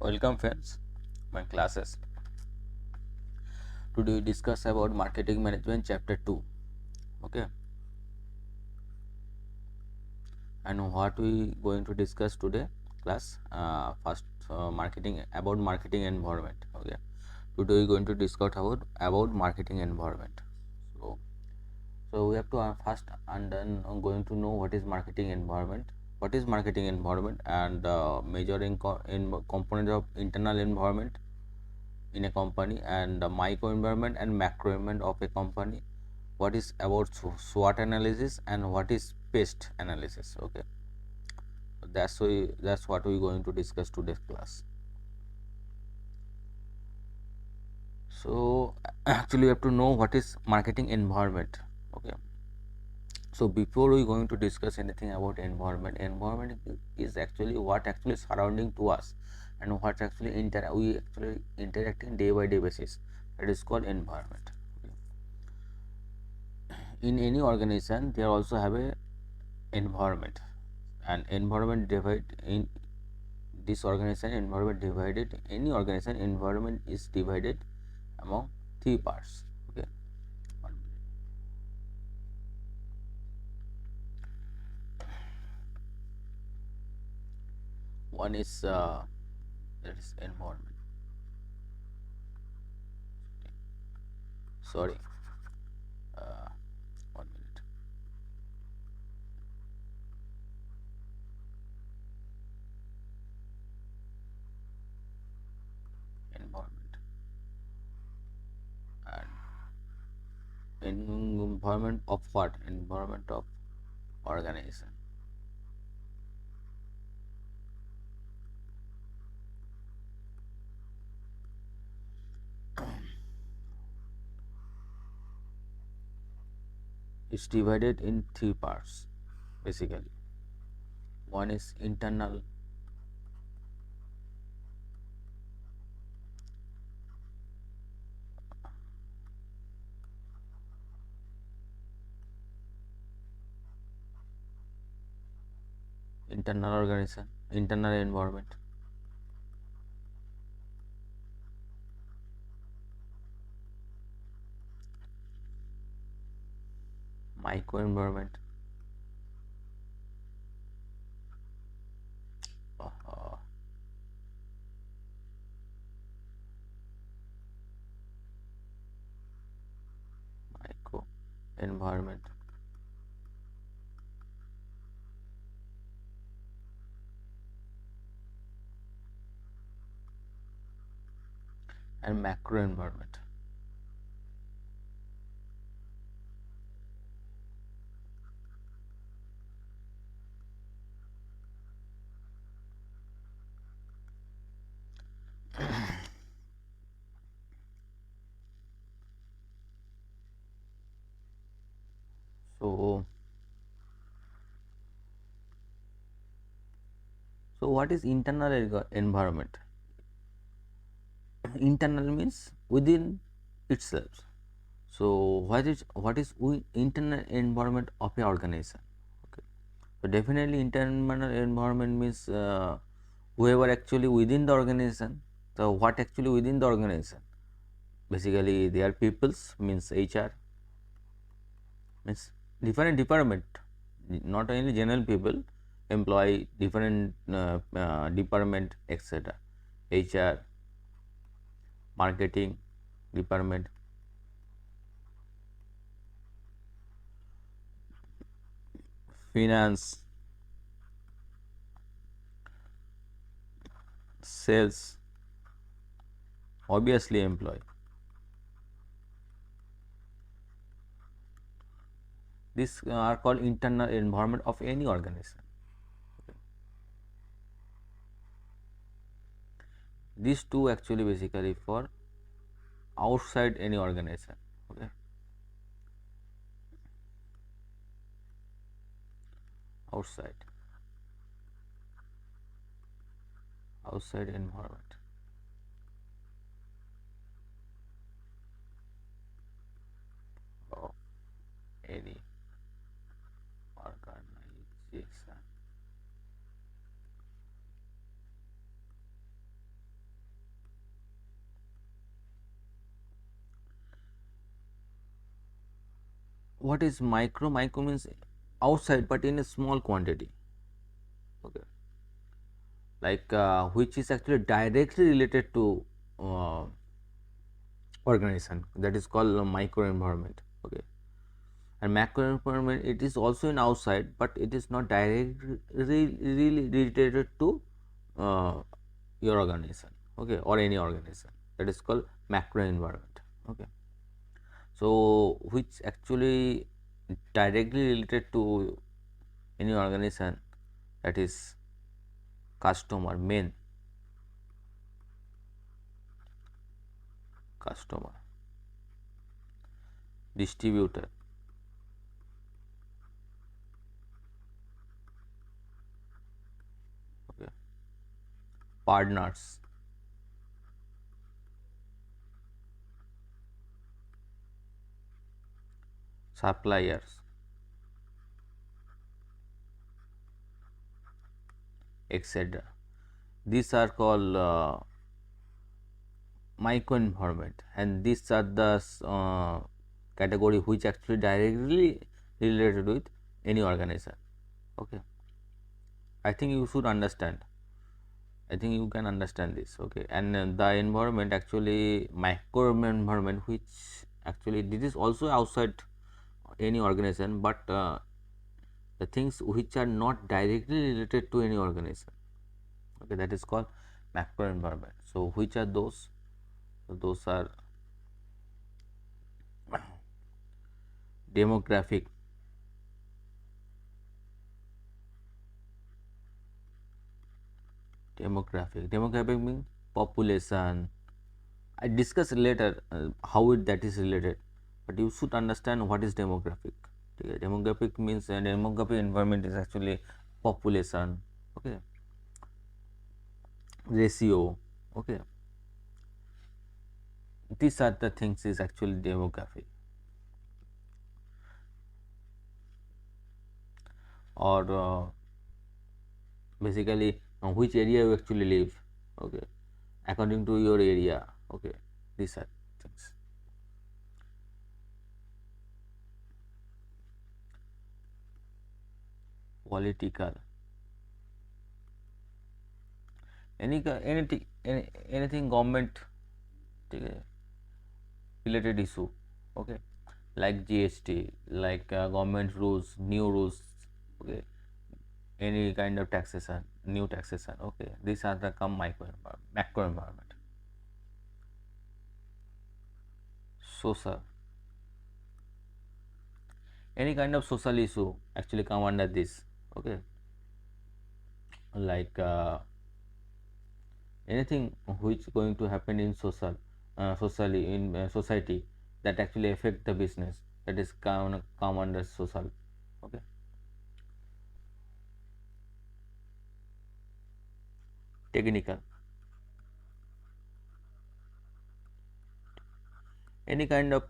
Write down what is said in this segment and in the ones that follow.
Welcome friends, my classes. Today we discuss about marketing management chapter 2. Okay, and what we going to discuss today class first marketing environment. Okay, today we going to discuss about marketing environment. So we have to first and then going to know what is marketing environment. What is marketing environment and measuring in component of internal environment in a company and the micro environment and macro environment of a company. What is about SWOT analysis and what is PEST analysis. Okay, so that's what we're going to discuss today's class. So actually we have to know what is marketing environment. Okay, so before we going to discuss anything about environment is actually what actually surrounding to us and what actually we actually interacting day by day basis. That is called environment. In any organization they also have a environment, and environment divide in this organization environment divided any organization environment is divided among three parts. Okay, 1 minute. One is that is environment, sorry, uh, 1 minute. Environment and environment of what? Environment of organization. It's divided in three parts basically. One is internal, internal organization, internal environment. Microenvironment, uh, micro environment, and macro environment. So what is internal environment? Internal means within itself. So what is internal environment of a organization? Okay, so definitely internal environment means whoever actually within the organization. So what actually within the organization? Basically they are peoples, means HR, means different department, not only general people, employee different department, etc. HR, marketing department, finance, sales, obviously employee. These are called internal environment of any organization. Okay. These two actually basically for outside any organization. Okay, outside environment of any organization. what is micro? Micro means outside but in a small quantity. Okay, like which is actually directly related to uh, organization, that is called a microenvironment. Okay, and macroenvironment, it is also in outside but it is not directly really related to uh, your organization. Okay, or any organization, that is called macroenvironment. Okay, so which actually directly related to any organization, that is customer, main customer, distributor, okay, partners, suppliers, etc. These are called microenvironment, and these are the category which actually directly related with any organization. Okay, I think you should understand. I think you can understand this. Okay, and the environment, actually microenvironment, which actually this is also outside any organization, but the things which are not directly related to any organization. Okay, that is called macro environment. So which are those? Those are demographic, demographic means population. I discuss later how that is related, but you should understand what is demographic. Okay, demographic means demographic environment is actually population. Okay, ratio. Okay, these are the things is actually demographic. Or basically which area you actually live. Okay, according to your area. Okay, these are things. Political, anything government related issue. Okay, like GST, like government rules, new rules. Okay, any kind of taxation, new taxation. Okay, these are the macro environment. Social, any kind of social issue actually come under this. Okay, like anything which going to happen in socially in society, that actually affect the business, that is come under social. Okay, technical, any kind of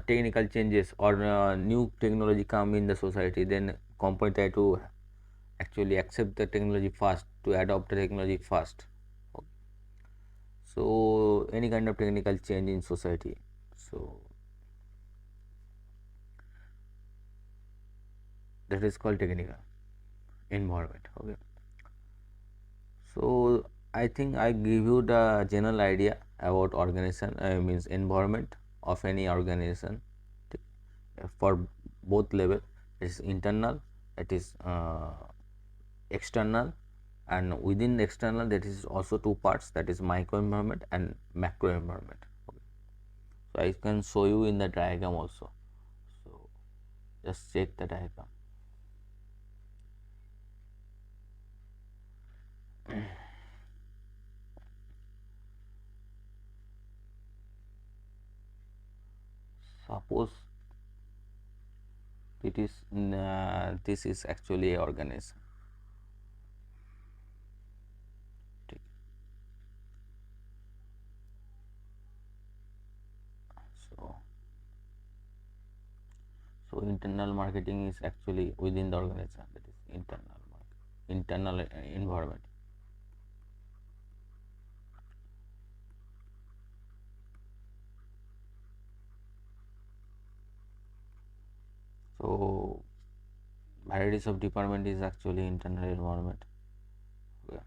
technical changes or new technology come in the society, then company try to actually accept the technology fast, to adopt the technology fast. Okay. So any kind of technical change in society, so that is called technical environment. Okay, so I think I give you the general idea about organization, means environment of any organization for both level. It is internal, it is external, and within the external that is also two parts, that is micro environment and macro environment. Okay. So I can show you in the diagram also. So just check the diagram. Suppose it is this is actually a organism. So so internal marketing is actually within the organization, that is internal market, internal environment. So varieties of department is actually internal environment. Yeah.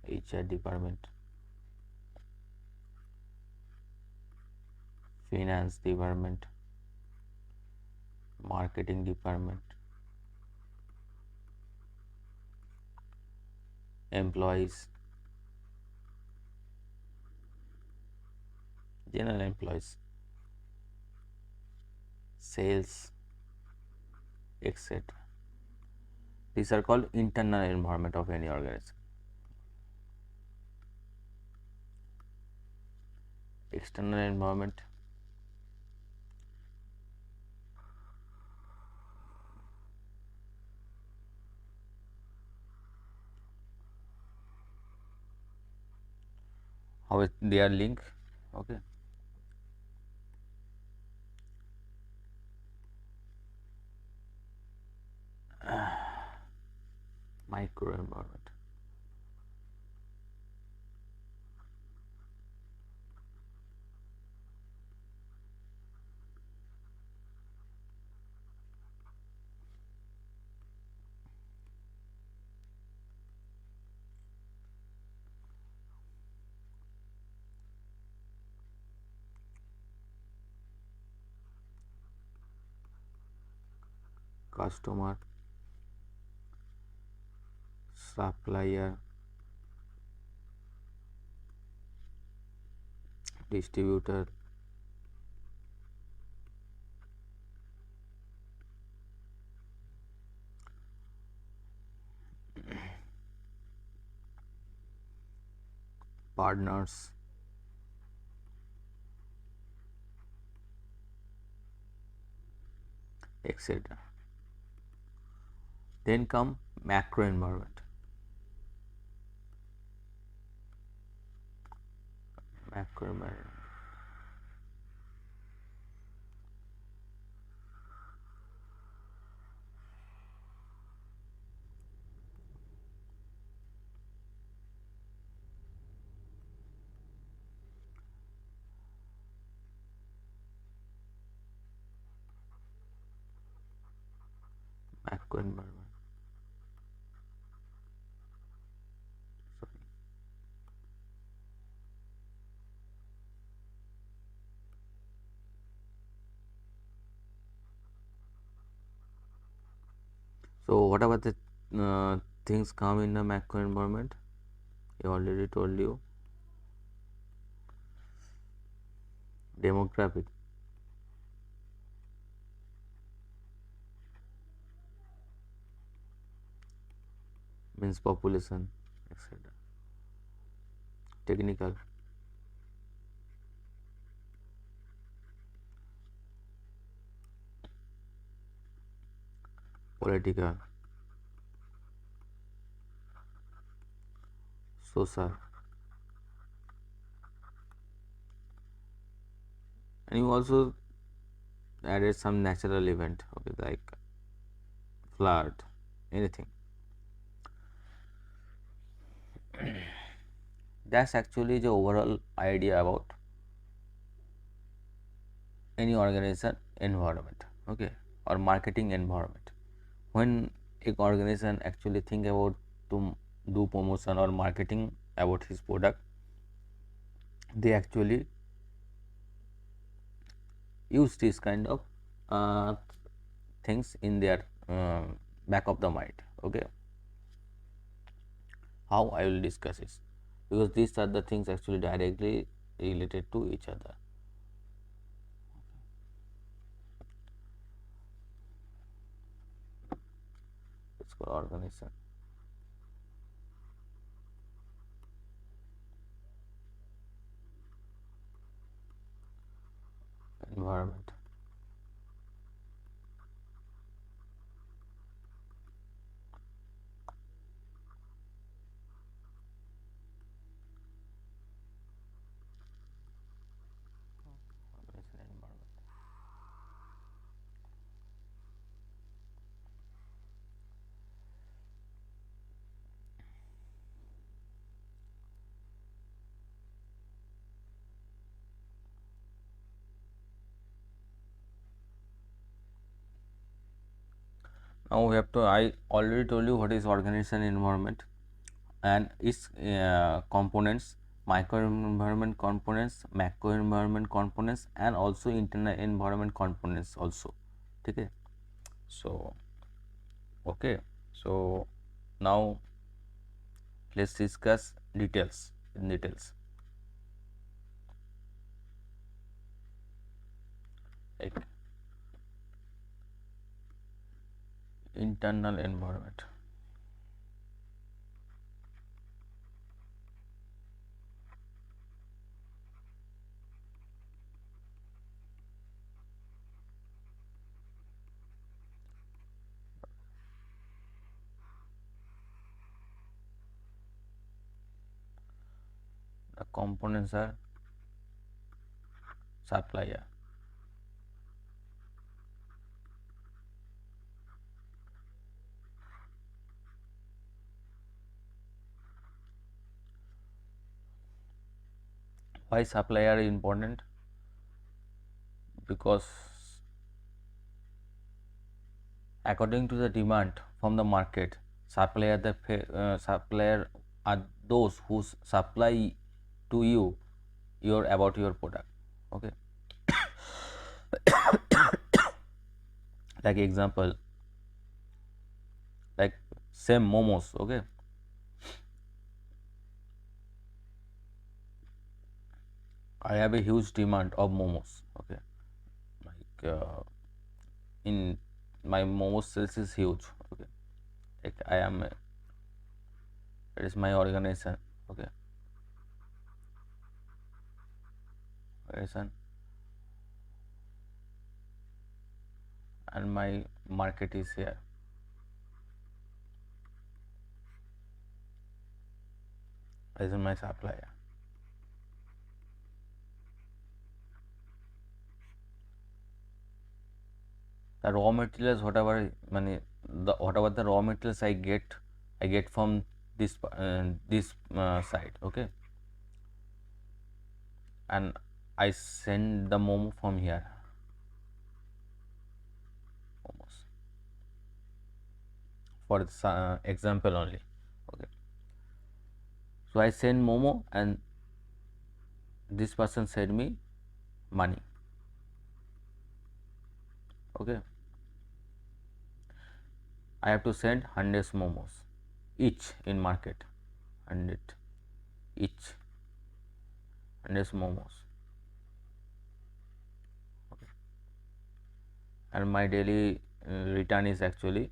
HR department, finance department, marketing department, employees, general employees, sales, etc. These are called internal environment of any organism. External environment, how they are linked. Okay. Microenvironment. Customer, supplier, distributor, partners, etc. Then come macro environment. Macro environment. Macro environment. Sorry. So what about the things come in the macro environment? I already told you. Demographic, means population, etc. Technical, political, social, and you also added some natural event, okay, like flood, anything. That's actually the overall idea about any organization environment, okay, or marketing environment. When a organization actually think about to do promotion or marketing about his product, they actually use this kind of uh, things in their back of the mind. Okay, how I will discuss it, because these are the things actually directly related to each other. It's called organization environment. Organization environment. Now we have to, I already told you what is organization environment and its components, microenvironment components, macroenvironment components, and also internal environment components also. Okay. So okay, so now let's discuss details in details, like internal environment. The components are supplier. Why supplier is important? Because according to the demand from the market, supplier are those who supply to you your about your product. Okay. Like example, like same momos. Okay, I have a huge demand of momos. Okay, like in my momo sales is huge. Okay, like I am, it is my organization. Okay, organization, and my market is here. This is my supplier. The raw materials, whatever money, the whatever the raw materials I get from this side. Okay, and I send the momo from here. Momos for this, example only. Okay, so I send momo and this person send me money. Okay, I have to send 100 momos each in market, 100 each, 100 momos. Okay. And my daily return is actually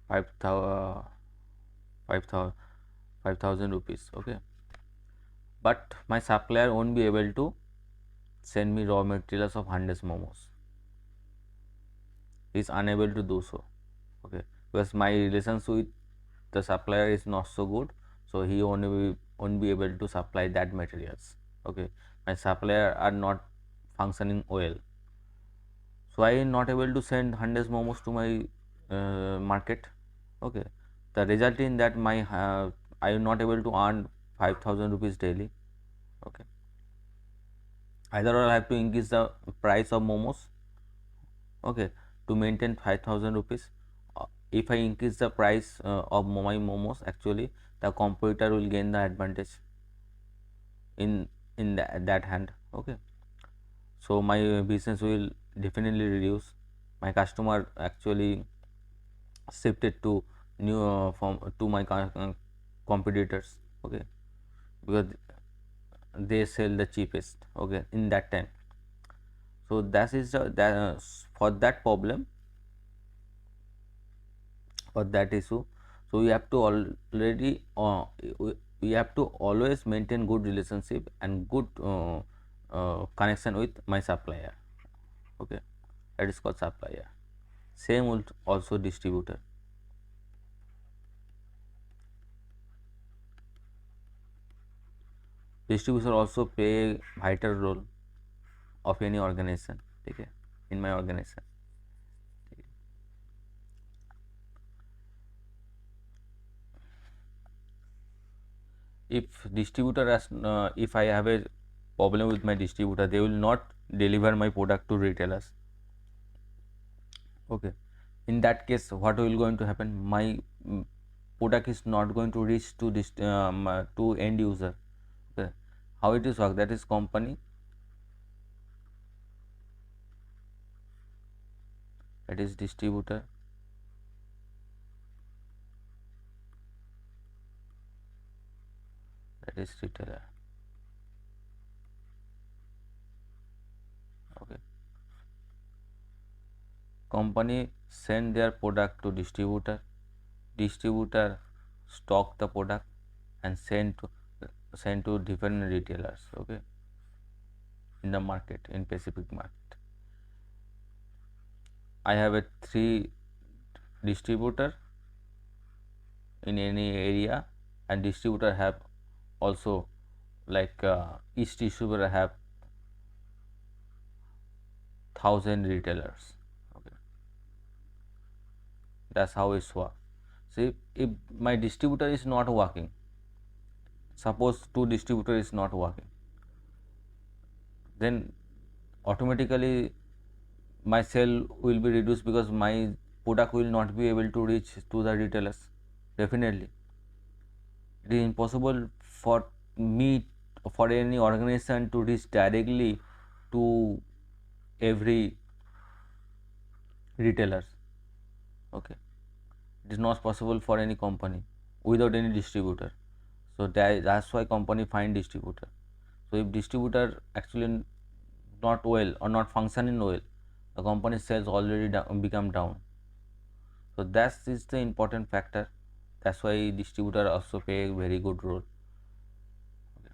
5,000 5,000 rupees. Okay, but my supplier won't be able to send me raw materials of 100 momos. He is unable to do so. Okay, because my relations with the supplier is not so good, so he won't be able to supply that materials. Okay, my supplier are not functioning well, so I am not able to send 100 momos to my market. Okay, the result in that my I am not able to earn 5,000 rupees daily. Okay, either I have to increase the price of momos. Okay, to maintain 5,000 rupees. If I increase the price of my momos, actually the competitor will gain the advantage in that hand. Okay, so my business will definitely reduce. My customer actually shifted to new from to my competitors. Okay, because they sell the cheapest. Okay, in that time. So that is that for that problem, for that issue, so we have to already we have to always maintain good relationship and good connection with my supplier. Okay, that is called supplier. Same would also distributor. Distributor also play a vital role of any organization. Okay, in my organization, if distributor has if I have a problem with my distributor, they will not deliver my product to retailers. Okay, in that case what will going to happen, my product is not going to reach to this to end user. Okay, how it is work, that is company, that is distributor, that is retailer. Okay, company send their product to distributor, distributor stock the product and send to different retailers. Okay, in the market, in Pacific market, I have a 3 distributor in any area, and distributor have also, like each distributor have 1,000 retailers. Okay, that's how it's work. See, if my distributor is not working, suppose 2 distributor is not working, then automatically my sale will be reduced because my product will not be able to reach to the retailers. Definitely it is impossible for me, for any organization to reach directly to every retailers. Okay, it is not possible for any company without any distributor. So that's why company find distributor. So if distributor actually not well or not functioning well, the company sales already become down. So that is the important factor. That's why distributor also play a very good role. Okay.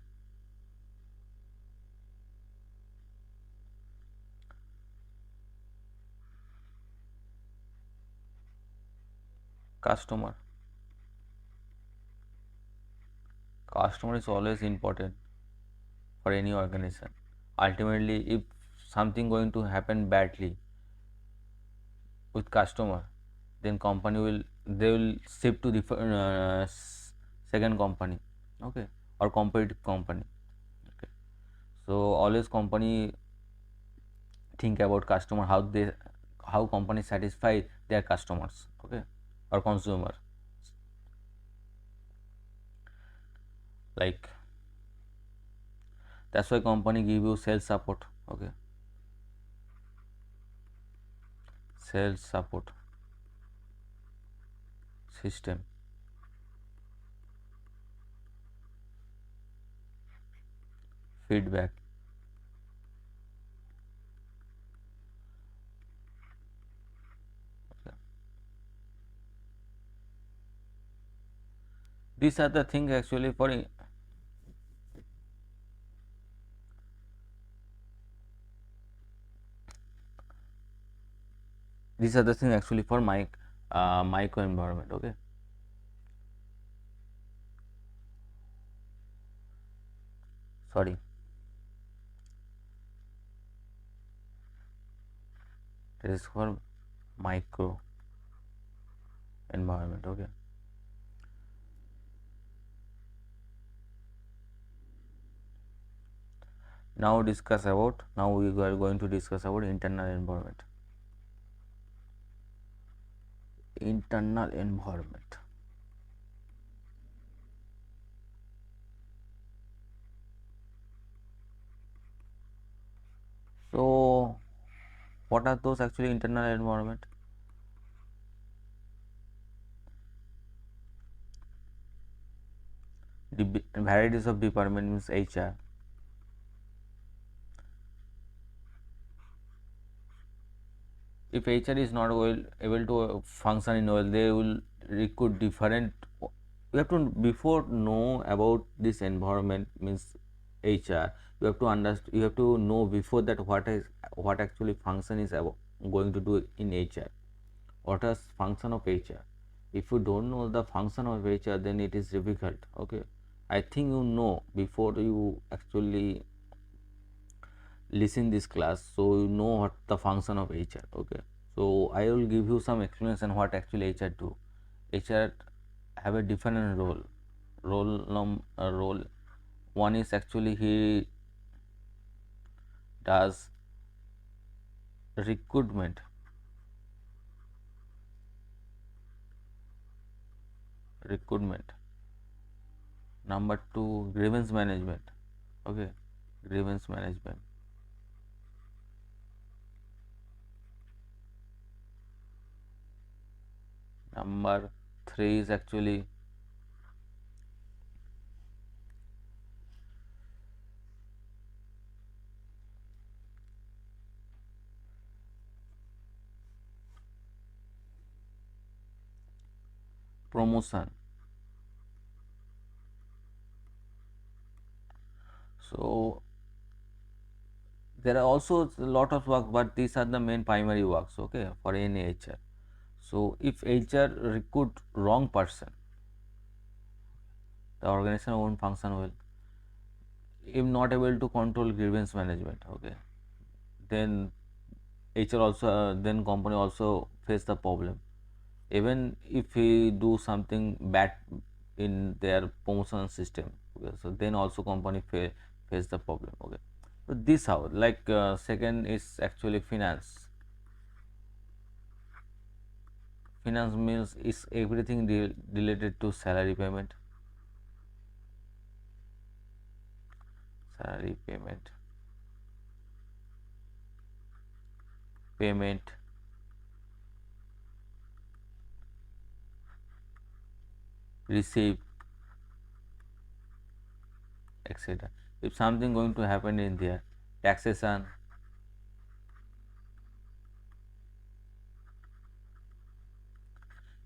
Customer, customer is always important for any organization. Ultimately, if something going to happen badly with customer, then company will, they will shift to the second company. Okay, or competitive company. Okay, so always company think about customer, how they, how company satisfy their customers. Okay, or consumer, like that's why company give you sales support. Okay, sales support system, feedback. Okay. These are the things actually for, these are the things actually for my micro environment. Okay, sorry, it is for micro environment. Okay, now we are going to discuss about internal environment. Internal environment. So what are those actually internal environment? The varieties of department means HR. If HR is not well able to function in well, they will recruit different. You have to, before know about this environment means HR, you have to understand, you have to know before that what actually function is about, going to do in HR. What is function of HR? If you don't know the function of HR, then it is difficult. Okay, I think you know before you actually listen this class, so you know what the function of HR. Okay, so I will give you some explanation what actually HR do. HR have a different role. Role one is actually he does recruitment. Recruitment. Number two, grievance management. Okay, grievance management. Number three is actually promotion. So there are also a lot of work, but these are the main primary works, okay, for any HR. So if HR recruit wrong person, the organization won't function well. If not able to control grievance management, okay, then HR also, then company also face the problem. Even if he do something bad in their promotion system, okay, so then also company face the problem, okay. So this how, like, second is actually finance. Finance means is everything related to salary payment, salary payment, payment, receive, etc. If something going to happen in there, taxation,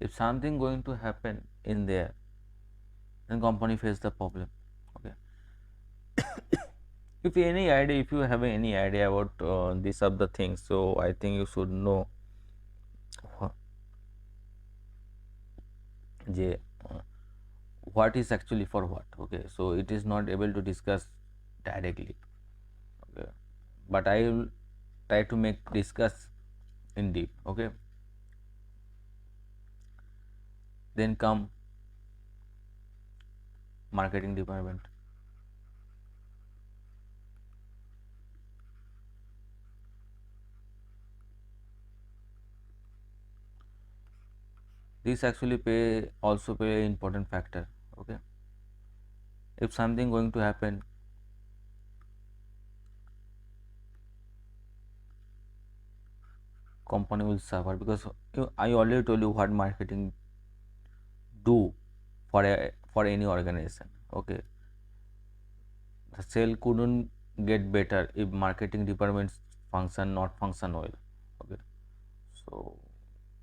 if something going to happen in there, then company face the problem, okay. If any idea, if you have any idea about these of the things, so I think you should know je, what is actually for what, okay. So it is not able to discuss directly, okay, but I will try to make discuss in deep, okay. Then come marketing department. This actually also play important factor, okay. If something going to happen, company will suffer, because I already told you what marketing do for any organization, okay. The sale couldn't get better if marketing departments function not function well, okay. So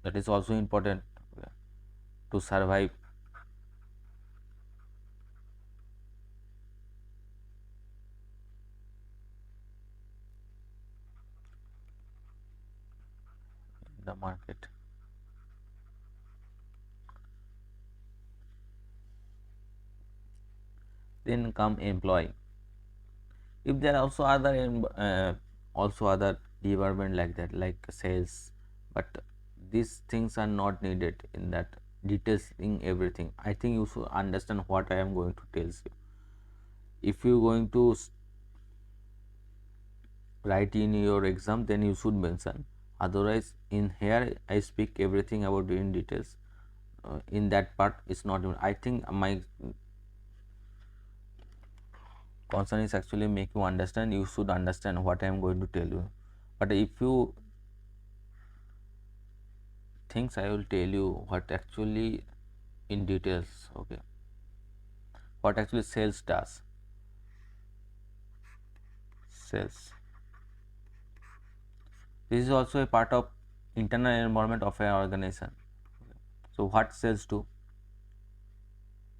that is also important, okay, to survive in the market. Then come employee. If there are also other also other department like that, like sales, but these things are not needed in that details in everything. I think you should understand what I am going to tell you. If you going to write in your exam, then you should mention. Otherwise, in here I speak everything about in details. In that part, it's not. I think my concern is actually make you understand. You should understand what I am going to tell you. But if you things, I will tell you what actually in details, okay. What actually sales does. Sales. This is also a part of internal environment of an organization. So what sales do?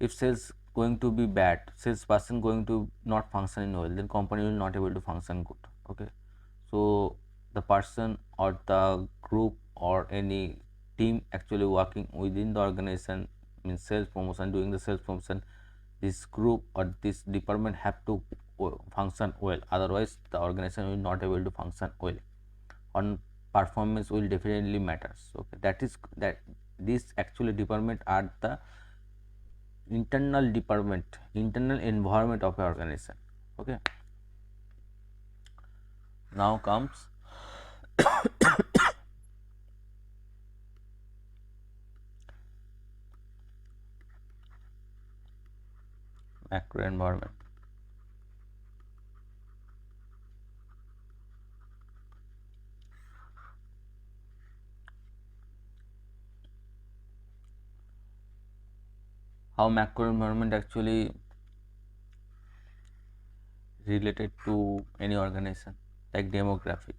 If sales going to be bad, salesperson going to not function in well, then company will not able to function good, okay. So the person or the group or any team actually working within the organization, means sales promotion, doing the sales promotion, this group or this department have to function well, otherwise the organization will not able to function well, on performance will definitely matters, okay. That is that this actually department are the internal department, internal environment of an organization, okay. Now comes macro environment. How macro environment actually related to any organization, like demographic,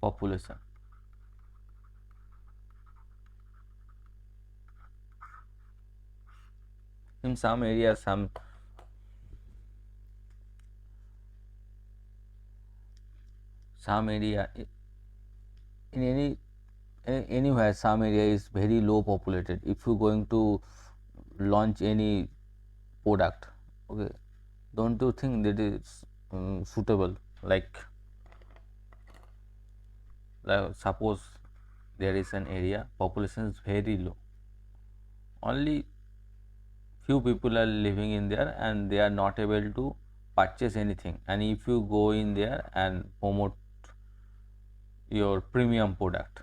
population. In some areas, some area in anywhere, some area is very low populated. If you're going to launch any product, okay, don't you think that is suitable? Like suppose there is an area population is very low, only few people are living in there and they are not able to purchase anything, and if you go in there and promote your premium product,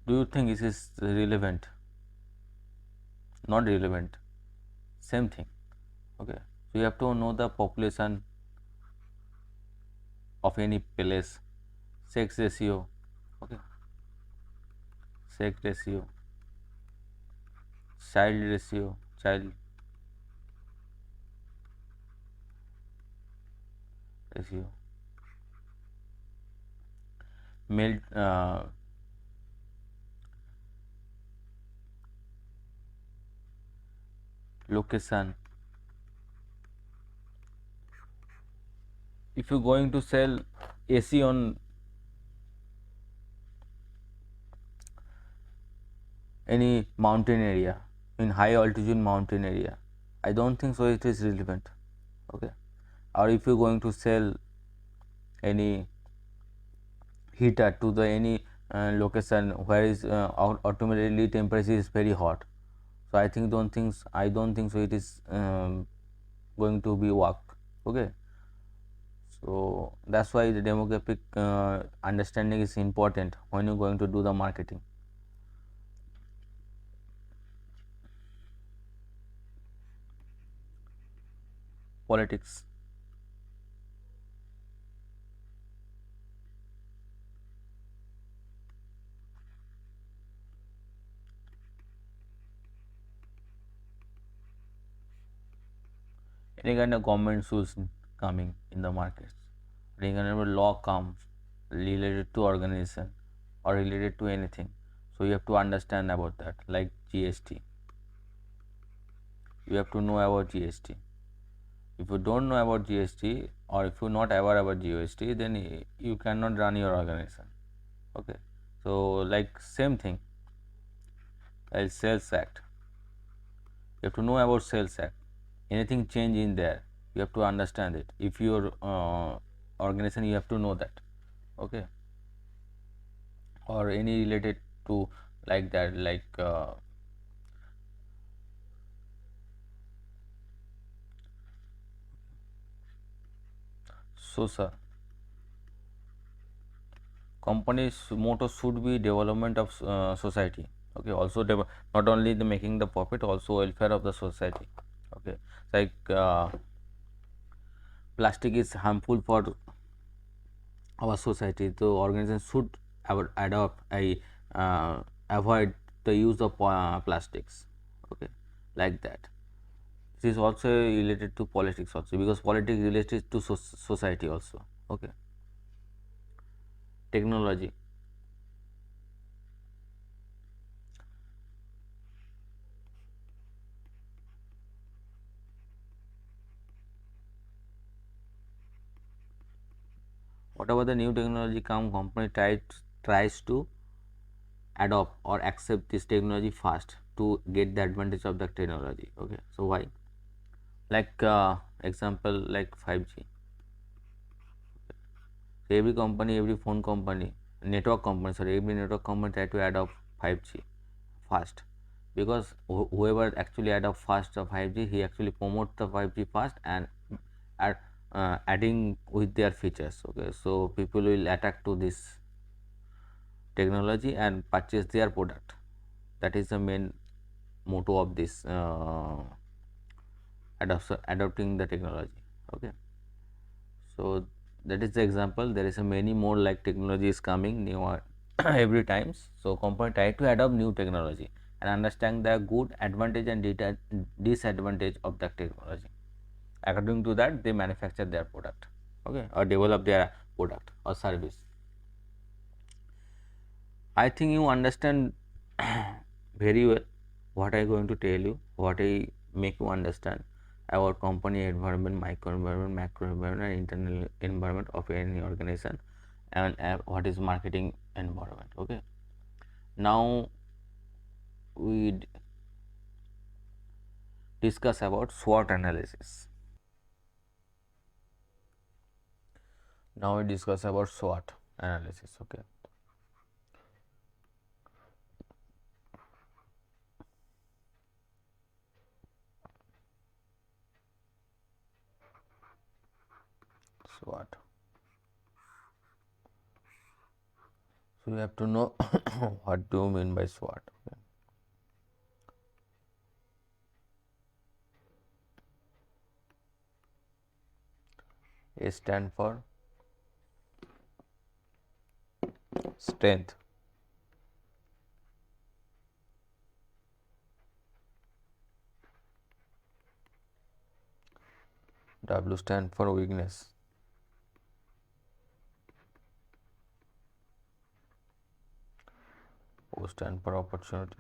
do you think this is relevant? Not relevant. Same thing. Okay, so you have to know the population of any place, sex ratio. Okay, sex ratio, child ratio, male location. If you're going to sell AC on any mountain area, in high altitude mountain area, I don't think so it is relevant. Okay, or if you're going to sell any heater to the any location where is automatically temperature is very hot, so I don't think so it is going to be work. Okay, so that's why the demographic understanding is important when you're going to do the marketing. Politics. Any kind of government issues coming in the markets, any kind of law comes related to organization or related to anything, so you have to understand about that, like GST. You have to know about GST. If you don't know about GST, or if you're not aware about GST, then you cannot run your organization. Okay, so like same thing as Sales Act. You have to know about Sales Act. Anything change in there, you have to understand it. If your organization, you have to know that. Okay, or any related to like that, like social. Company's motto should be development of society. Okay, also not only the making the profit, also welfare of the society. Okay, like plastic is harmful for our society, so organization should adopt a avoid the use of plastics. Okay, like that. This is also related to politics also, because politics related to society also. Okay, technology. Whatever the new technology come, company tries to adopt or accept this technology fast to get the advantage of the technology. Okay, so why? Like example, like 5G. So every company, every phone company, network company, sorry, every network company try to adopt 5G fast. because whoever actually adopt fast the 5G, he actually promote the 5G fast and add, adding with their features. Okay, so people will attack to this technology and purchase their product. That is the main motto of this adopting the technology. Okay, so that is the example. There is a many more like technology is coming new every times. So company try to adopt new technology and understand the good advantage and disadvantage of that technology. According to that, they manufacture their product, okay, or develop their product or service. I think you understand very well what I going to tell you, what I make you understand about company environment, micro environment, macro environment, and internal environment of any organization, and what is marketing environment. Okay. Now we discuss about SWOT analysis. Now we discuss about SWOT analysis. Okay. SWOT. So you have to know what do you mean by SWOT. Okay. A stand for strength. W stand for weakness. O stand for opportunity.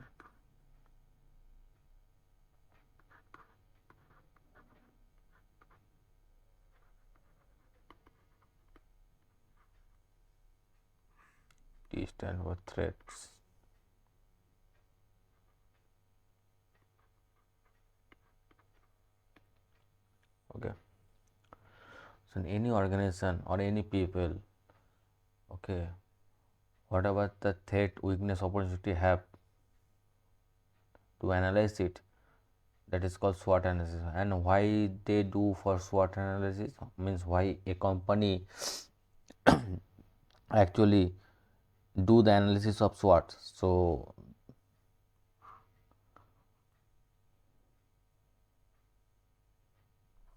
T stand for threats. Okay. So in any organization or any people, okay, whatever the threat, weakness, opportunity have, to analyze it, that is called SWOT analysis. And why they do for SWOT analysis means why a company actually do the analysis of SWOT. So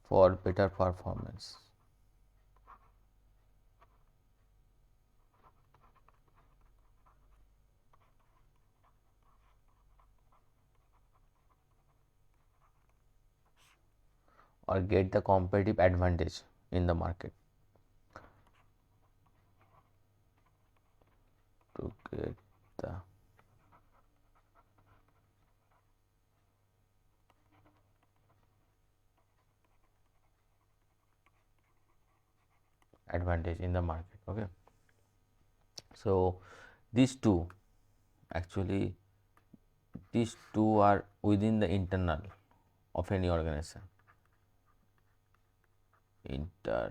for better performance. Or get the competitive advantage in the market. To get the advantage in the market. Okay. So these two actually, these two are within the internal of any organization. Internal,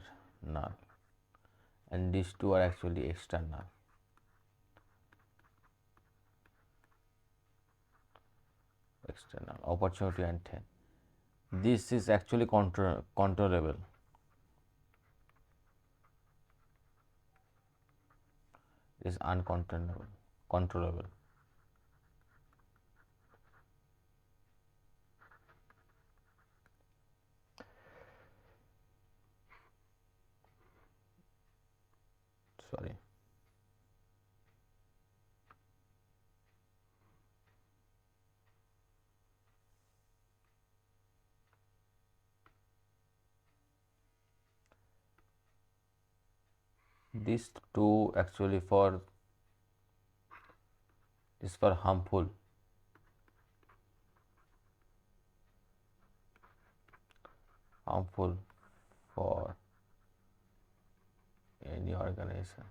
and these two are actually external. External opportunity and threat. This is actually controllable. Is uncontrollable. Controllable. Sorry. These two actually for is for harmful for any organization.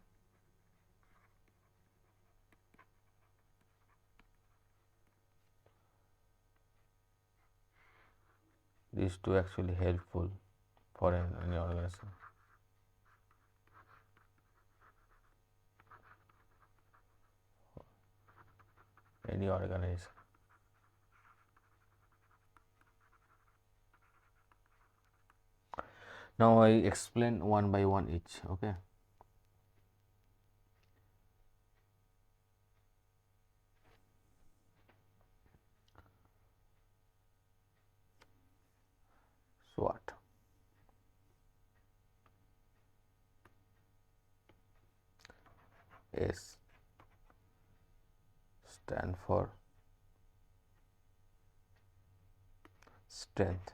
These two actually helpful for any organization. Any organization. Now I explain one by one each. Okay. SWOT. S stand for strength.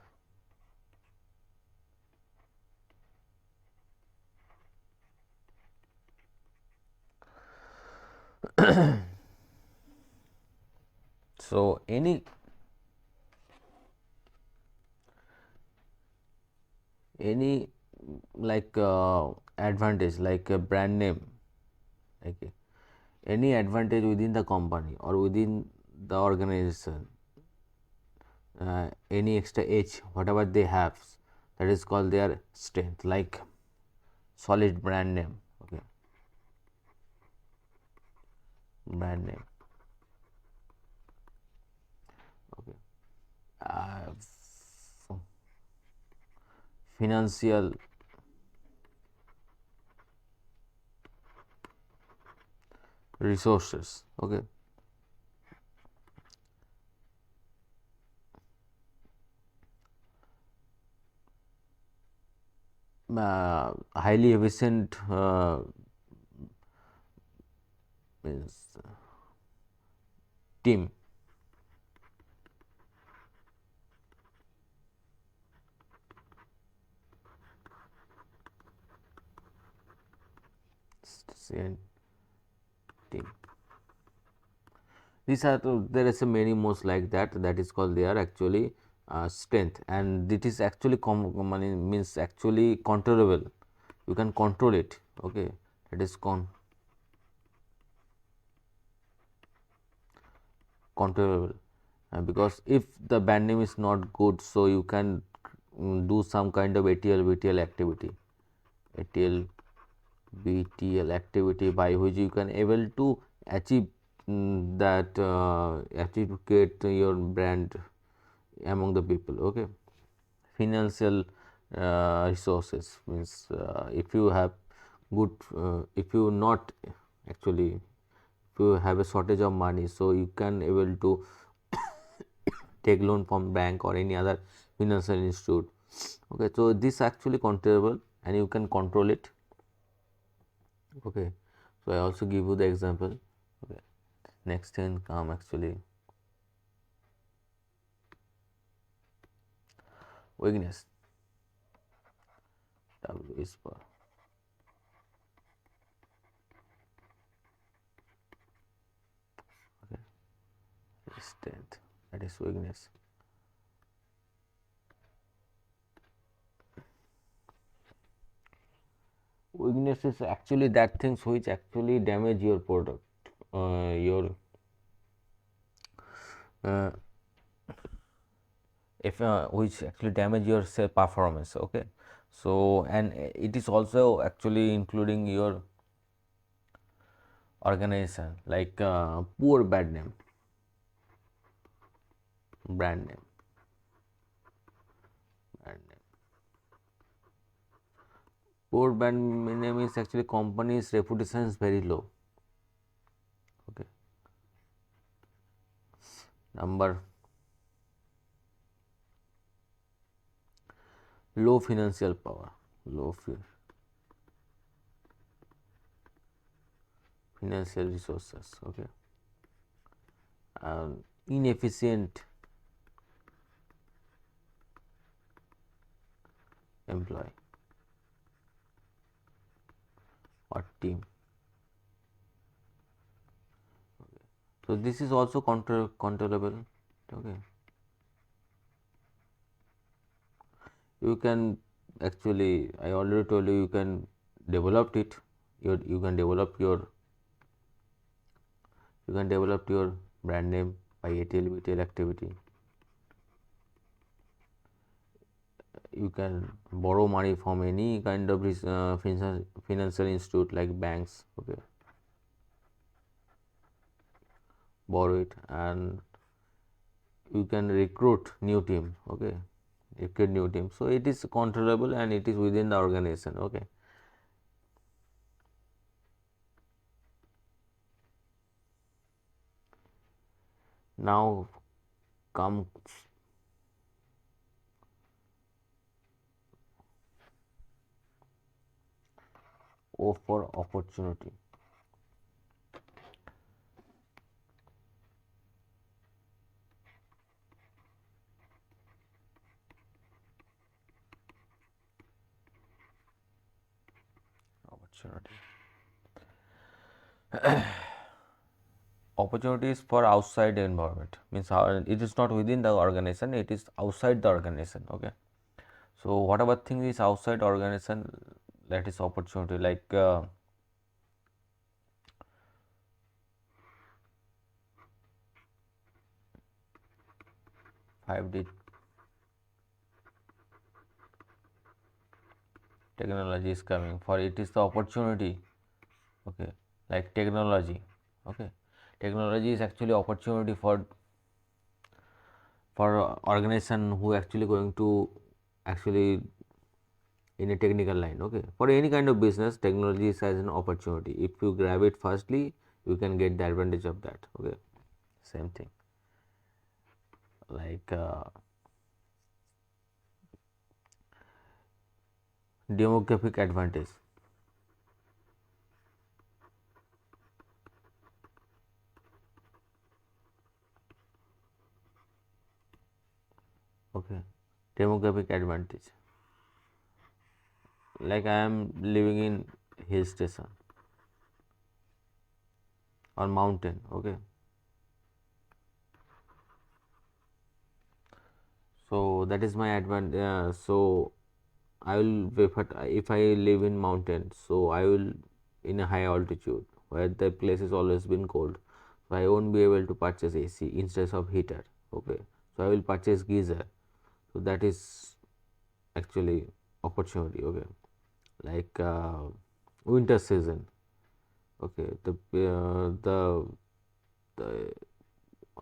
So any like advantage like a brand name, okay, any advantage within the company or within the organization, any extra edge whatever they have, that is called their strength, like solid brand name. Okay, brand name. Okay, uh, financial resources. Okay, highly efficient means team. Efficient team. These are there is a many most like that. That is called their actually strength, and it is actually means actually controllable. You can control it. Okay, that is controllable, because if the band name is not good, so you can do some kind of ATL BTL activity, ATL BTL activity by which you can able to achieve that achieve to create your brand among the people. Okay, financial resources means if you have good if you not actually if you have a shortage of money, so you can able to take loan from bank or any other financial institute. Okay, so this actually controllable and you can control it. Okay, so I also give you the example. Okay, next thing come actually weakness. W is for okay, strength, that is weakness. Weakness is actually that things which actually damage your product, your uh, if which actually damage your say performance. Okay, so and it is also actually including your organization, like poor bad name, brand name, brand name. Poor brand name is actually company's reputation is very low. Okay, number low financial power, low financial resources. Okay, inefficient employee or team. So this is also controllable. Okay, you can actually, I already told you, you can develop it. You can develop your brand name by ATL BTL activity. You can borrow money from any kind of financial institute like banks. Okay, borrow it, and you can recruit new team. Okay, You create new team. So it is controllable and it is within the organization. Okay. Now comes O for opportunity. Opportunity. Opportunities for outside environment means it is not within the organization, it is outside the organization. Okay. So whatever thing is outside organization, that is opportunity. Like 5D technology is coming, for it is the opportunity. Okay. Like technology. Okay. Technology is actually opportunity for organization who actually going to actually in a technical line. Okay. For any kind of business, technology is as an opportunity. If you grab it firstly, you can get the advantage of that. Okay. Same thing. Like demographic advantage. Okay. Demographic advantage. Like I am living in hill station or mountain. Okay. So that is my advantage. So I will if I live in mountains, so I will in a high altitude where the place is always been cold. So I won't be able to purchase AC instead of heater. Okay. So I will purchase geyser. So that is actually opportunity. Okay. Like winter season. Okay. The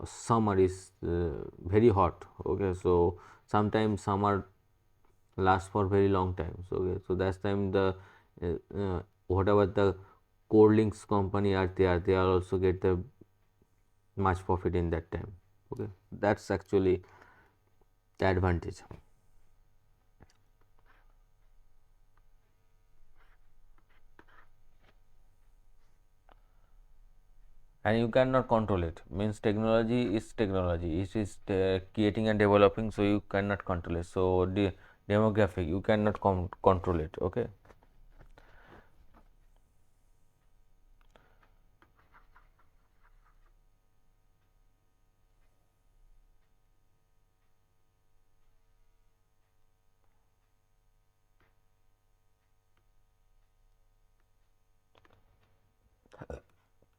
summer is very hot. Okay. So sometimes summer last for very long time. So okay, so that's time the whatever the cold links company are there, they are also get the much profit in that time. Okay, that's actually the advantage. And you cannot control it. Means technology is technology. It is creating and developing, so you cannot control it. So the demographic you cannot control it. Okay.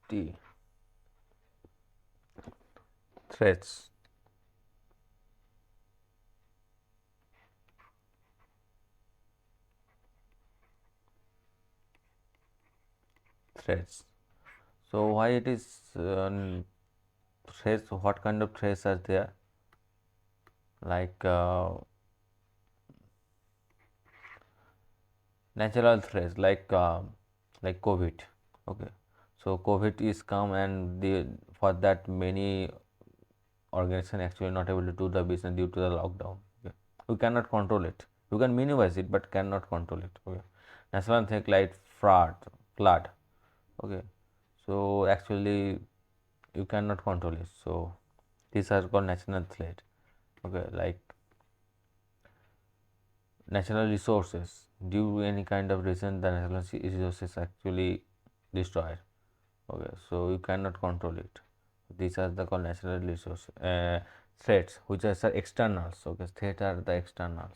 T threats. Threats. So why it is threats? What kind of threats are there? Like natural threats like COVID. Okay, so COVID is come and for that many organizations actually not able to do the business due to the lockdown. Okay, you cannot control it. You can minimize it, but cannot control it. Okay, natural thing like flood. Okay, so actually you cannot control it. So these are called natural threat. Okay, like natural resources, due to any kind of reason the natural resources actually destroyed. Okay, so you cannot control it. These are the called natural resource threats, which are externals. Okay, threats are the external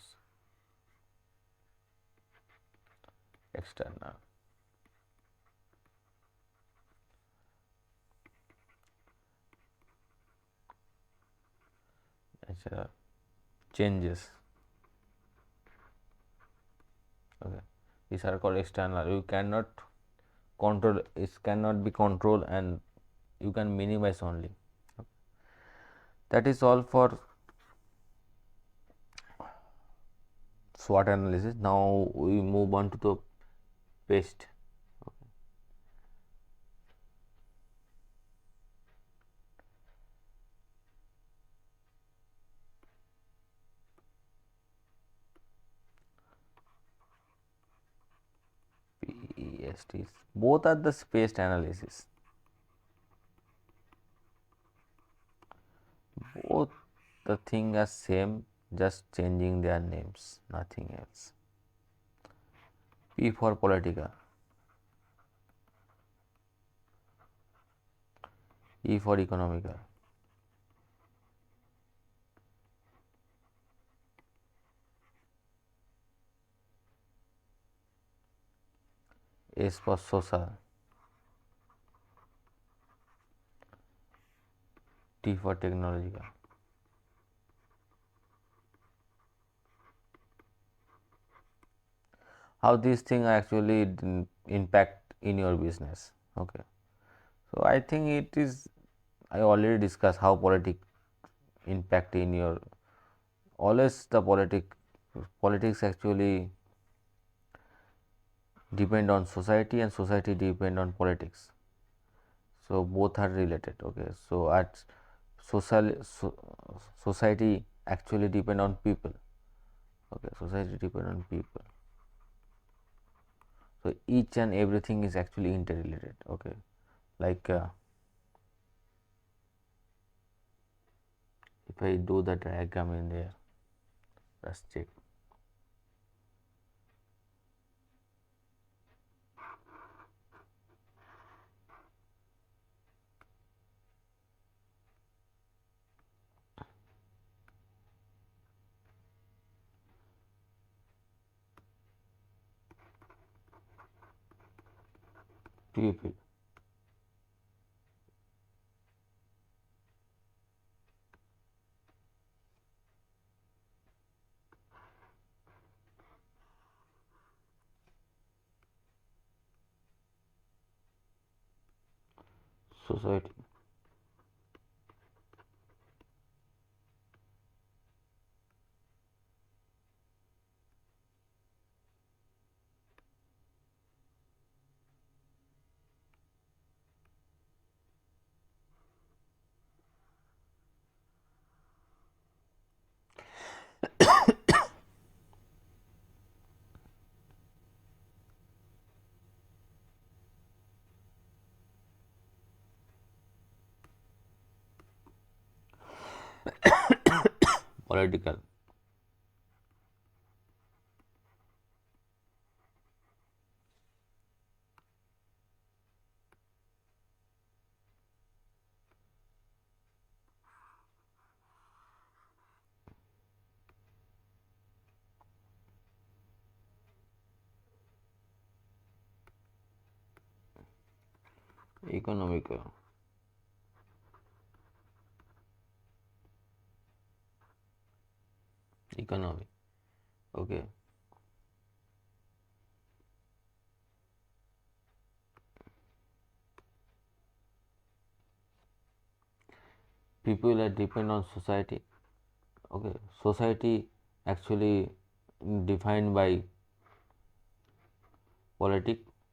natural changes. Okay, these are called external. You cannot control, it cannot be controlled, and you can minimize only. Okay. That is all for SWOT analysis. Now we move on to the PEST. PEST. Both are the PEST analysis. Both the thing are same, just changing their names, nothing else. P for political, E for economical, S for social, T for technological. How these things actually impact in your business. Okay, so I think it is, I already discussed how politics impact in your, always the politics actually depend on society and society depend on politics, so both are related. Okay, so at society actually depend on people. Okay, society depend on people, so each and everything is actually interrelated. Okay, like if I do the diagram in there, let's check. People, society, political, economical, economy. Okay, people are depend on society. Okay, society actually defined by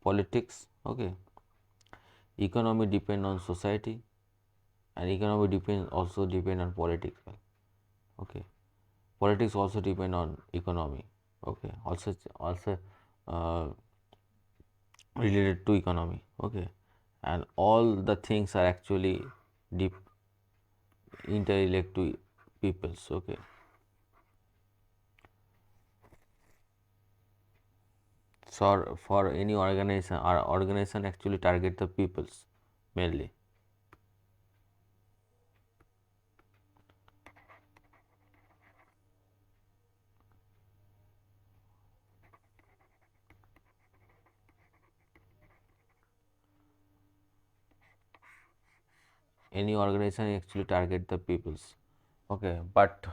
politics. Okay, economy depend on society and economy depend on politics. Okay, politics also depend on economy. Okay, also uh, related to economy. Okay, and all the things are actually deep interrelate to peoples. Okay, so for any organization, our organization actually target the peoples mainly. Any organization actually target the peoples. Okay, but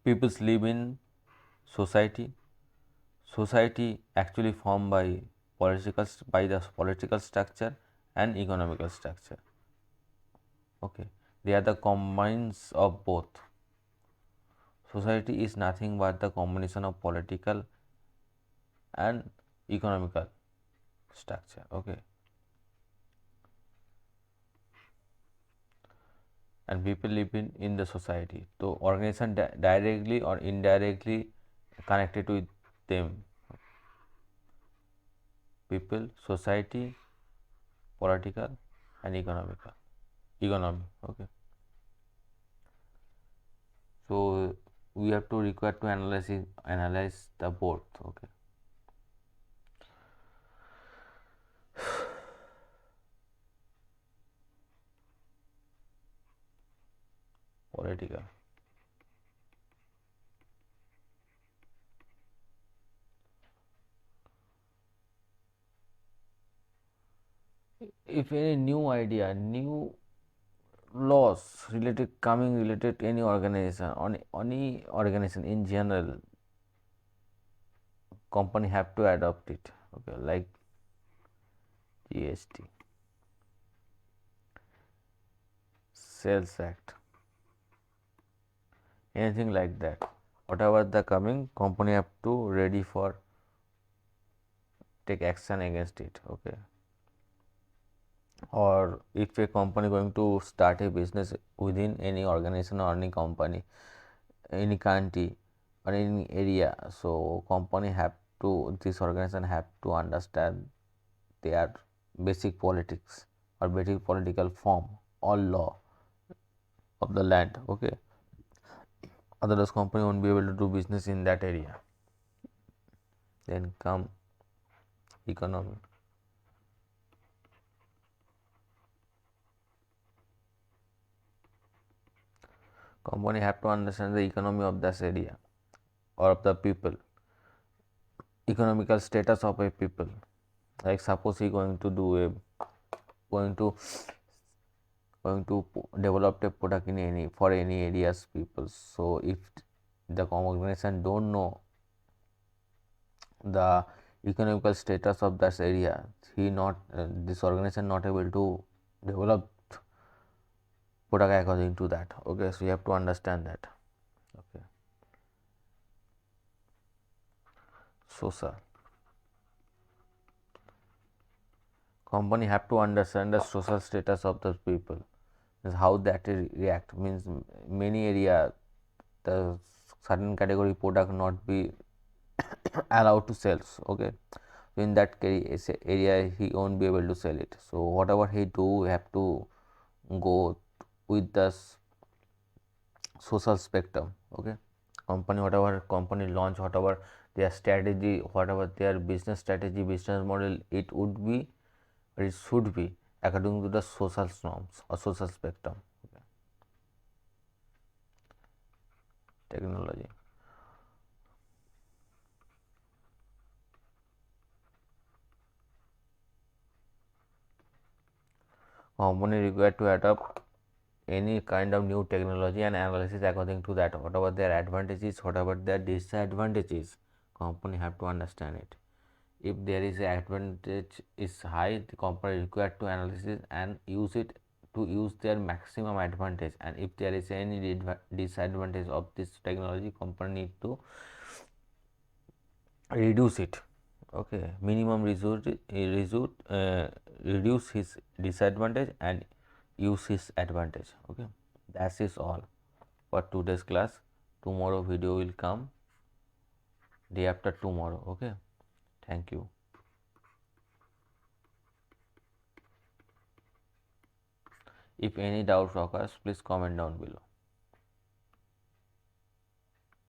peoples live in society. Society actually formed by by the political structure and economical structure. Okay, they are the combines of both. Society is nothing but the combination of political and economical structure. Okay, and people live in the society, so organization directly or indirectly connected with them. People, society, political and economical economy. Okay, so we have to require to analyze the both. Okay, political. If any new idea, new laws related to any organization, on any organization in general, company have to adopt it. Okay, like GST, Sales Act, anything like that. Whatever the coming, company have to ready for take action against it. Okay, or if a company going to start a business within any organization or any company, any country or any area, so company have to, this organization have to understand their basic politics or basic political form or law of the land. Okay, otherwise company won't be able to do business in that area. Then come economy. Company have to understand the economy of this area or of the people, economical status of a people. Like suppose he going to do a going to develop a product in any for any areas people. So if the organization don't know the economical status of that area, he not this organization not able to develop product according to that. Okay, so you have to understand that. Okay, social. Company have to understand the social status of those people, is how that react, means many area the certain category product not be allowed to sell. Okay, so in that case area he won't be able to sell it. So whatever he do, have to go with the social spectrum. Okay, company, whatever company launch, whatever their strategy, whatever their business strategy, business model, it would be or it should be according to the social norms or social spectrum. Okay. Technology. Company required to adopt any kind of new technology and analysis according to that, whatever their advantages, whatever their disadvantages, company have to understand it. If there is a advantage is high, the company required to analysis and use it to use their maximum advantage, and if there is any disadvantage of this technology, company need to reduce it. Okay, minimum reduce his disadvantage and use his advantage. Okay, that is all for today's class. Tomorrow video will come day after tomorrow. Okay, thank you. If any doubt occurs, please comment down below.